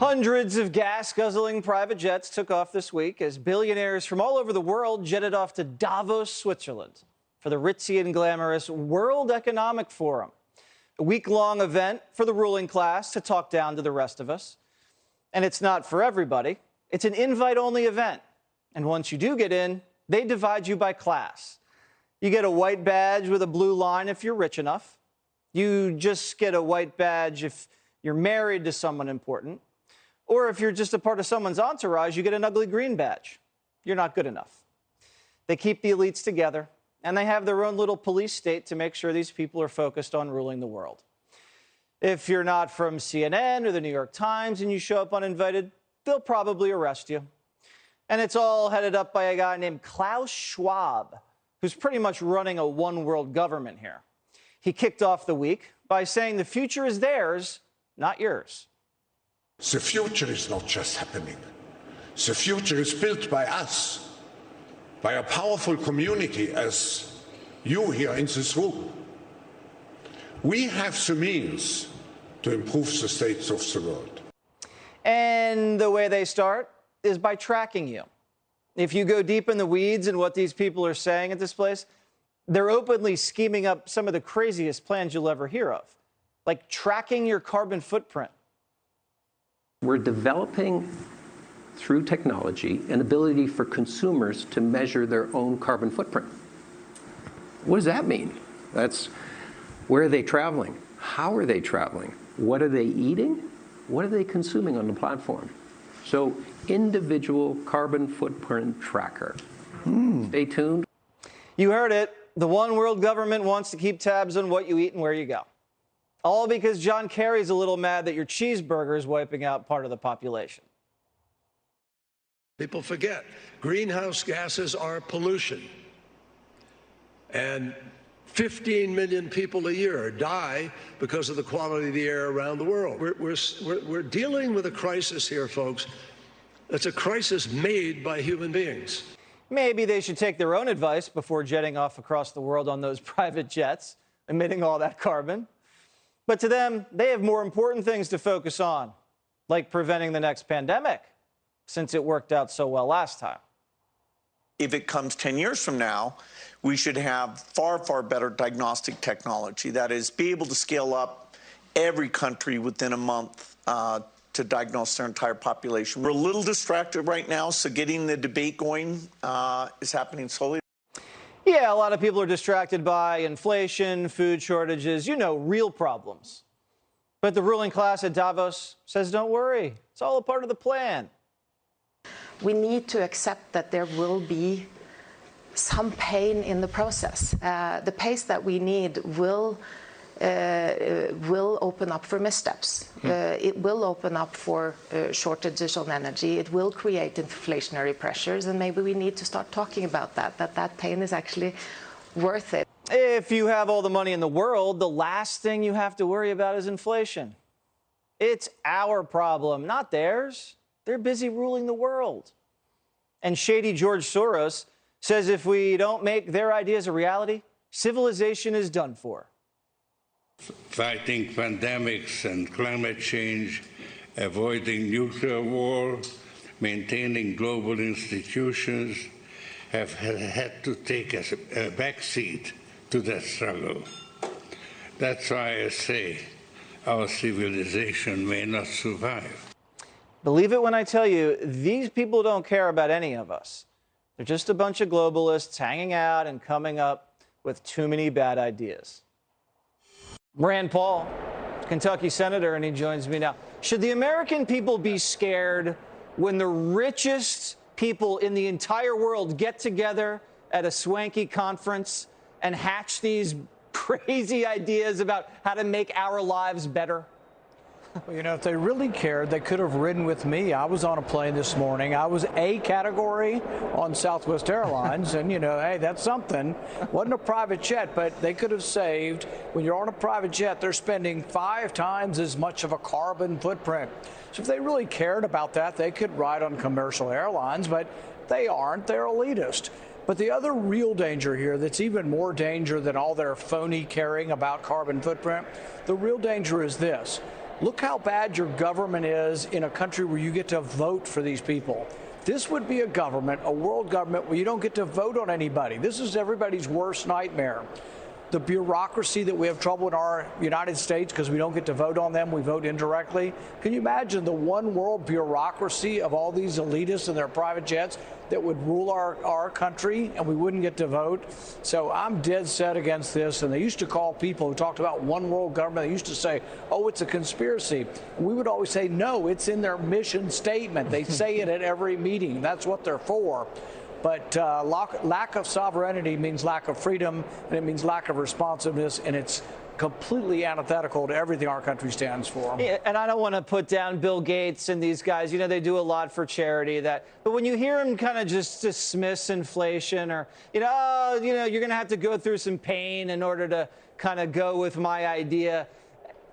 Hundreds of gas-guzzling private jets took off this week as billionaires from all over the world jetted off to Davos, Switzerland, for the ritzy and glamorous World Economic Forum, a week-long event for the ruling class to talk down to the rest of us. And it's not for everybody. It's an invite-only event. And once you do get in, they divide you by class. You get a white badge with a blue line if you're rich enough. You just get a white badge if you're married to someone important. Or if you're just a part of someone's entourage, you get an ugly green badge. You're not good enough. They keep the elites together, and they have their own little police state to make sure these people are focused on ruling the world. If you're not from CNN or the New York Times and you show up uninvited, they'll probably arrest you. And it's all headed up by a guy named Klaus Schwab, who's pretty much running a one-world government here. He kicked off the week by saying the future is theirs, not yours. The future is not just happening. The future is built by us, by a powerful community as you here in this room. We have the means to improve the state of the world. And the way they start is by tracking you. If you go deep in the weeds in what these people are saying at this place, they're openly scheming up some of the craziest plans you'll ever hear of, like tracking your carbon footprint. We're developing, through technology, an ability for consumers to measure their own carbon footprint. What does that mean? That's where are they traveling? How are they traveling? What are they eating? What are they consuming on the platform? So, individual carbon footprint tracker. Stay tuned. You heard it. The one world government wants to keep tabs on what you eat and where you go. All because John Kerry's a little mad that your cheeseburger is wiping out part of the population. People forget, greenhouse gases are pollution. And 15 million people a year die because of the quality of the air around the world. We're dealing with a crisis here, folks. It's a crisis made by human beings. Maybe they should take their own advice before jetting off across the world on those private jets, emitting all that carbon. But to them, they have more important things to focus on, like preventing the next pandemic, since it worked out so well last time. If it comes 10 years from now, we should have far, far better diagnostic technology. That is, be able to scale up every country within a month to diagnose their entire population. We're a little distracted right now, so getting the debate going is happening slowly. Yeah, a lot of people are distracted by inflation, food shortages, real problems. But the ruling class at Davos says, don't worry, it's all a part of the plan. We need to accept that there will be some pain in the process. The pace that we need will open up for missteps. It will open up for shortages on energy. It will create inflationary pressures, and maybe we need to start talking about that pain is actually worth it. If you have all the money in the world, the last thing you have to worry about is inflation. It's our problem, not theirs. They're busy ruling the world. And shady George Soros says if we don't make their ideas a reality, civilization is done for. Fighting pandemics and climate change, avoiding nuclear war, maintaining global institutions have had to take a backseat to that struggle. That's why I say our civilization may not survive. Believe it when I tell you, these people don't care about any of us. They're just a bunch of globalists hanging out and coming up with too many bad ideas. Rand Paul, Kentucky senator, and he joins me now. Should the American people be scared when the richest people in the entire world get together at a swanky conference and hatch these crazy ideas about how to make our lives better? Well, if they really cared, they could have ridden with me. I was on a plane this morning. I was A category on Southwest Airlines, and, hey, that's something. Wasn't a private jet, but they could have saved. When you're on a private jet, they're spending 5 times as much of a carbon footprint. So if they really cared about that, they could ride on commercial airlines, but they aren't. They're elitist. But the other real danger here that's even more danger than all their phony caring about carbon footprint, the real danger is this. Look how bad your government is in a country where you get to vote for these people. This would be a government, a world government, where you don't get to vote on anybody. This is everybody's worst nightmare. The bureaucracy that we have trouble in our United States because we don't get to vote on them, we vote indirectly. Can you imagine the one world bureaucracy of all these elitists and their private jets that would rule our country and we wouldn't get to vote? So I'm dead set against this. And they used to call people who talked about one world government, they used to say, oh, it's a conspiracy. And we would always say, no, it's in their mission statement. They say it at every meeting. That's what they're for. But lack of sovereignty means lack of freedom, and it means lack of responsiveness, and it's completely antithetical to everything our country stands for. Yeah, and I don't want to put down Bill Gates and these guys. You know, they do a lot for charity. But when you hear them kind of just dismiss inflation, or, you're going to have to go through some pain in order to kind of go with my idea.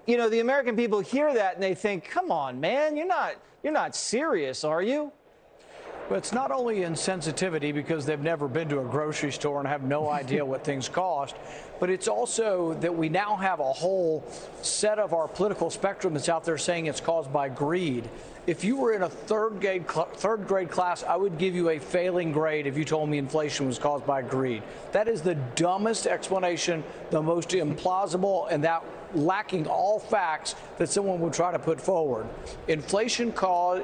The American people hear that and they think, come on, man, you're not serious, are you? But it's not only insensitivity because they've never been to a grocery store and have no idea what things cost, but it's also that we now have a whole set of our political spectrum that's out there saying it's caused by greed. If you were in a third grade class, I would give you a failing grade if you told me inflation was caused by greed. That is the dumbest explanation, the most implausible, and that lacking all facts that someone would try to put forward. Inflation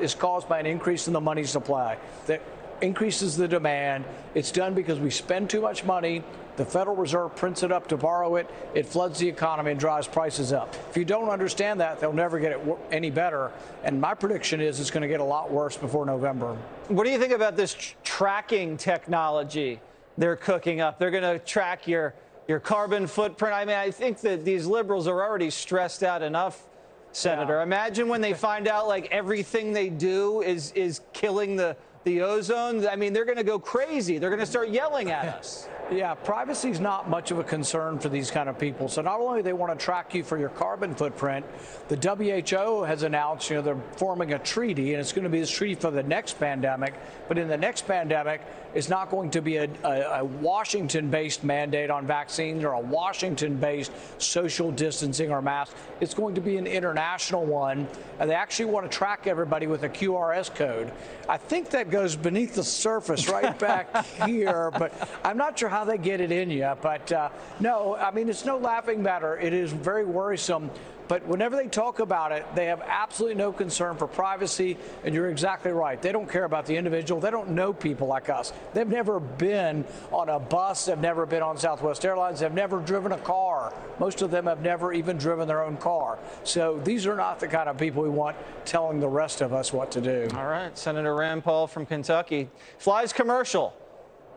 is caused by an increase in the money supply that increases the demand. It's done because we spend too much money. The Federal Reserve prints it up to borrow it. It floods the economy and drives prices up. If you don't understand that, they'll never get it any better. And my prediction is it's going to get a lot worse before November. What do you think about this tracking technology they're cooking up? They're going to track your carbon footprint. I mean, I think that these liberals are already stressed out enough, Senator. Yeah. Imagine when they find out like everything they do is killing the ozone. I mean, they're going to go crazy. They're going to start yelling at us. Yeah, privacy is not much of a concern for these kind of people. So not only do they want to track you for your carbon footprint, the WHO has announced, they're forming a treaty, and it's going to be this treaty for the next pandemic. But in the next pandemic, it's not going to be a Washington-based mandate on vaccines or a Washington-based social distancing or masks. It's going to be an international one, and they actually want to track everybody with a QRS code. I think that goes beneath the surface right back here, but I'm not sure how they get it in you. But no, I mean, it's no laughing matter. It is very worrisome. But whenever they talk about it, they have absolutely no concern for privacy. And you're exactly right. They don't care about the individual. They don't know people like us. They've never been on a bus. They've never been on Southwest Airlines. They've never driven a car. Most of them have never even driven their own car. So these are not the kind of people we want telling the rest of us what to do. All right. Senator Rand Paul from Kentucky flies commercial.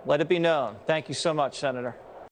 Let it be known. Thank you so much, Senator.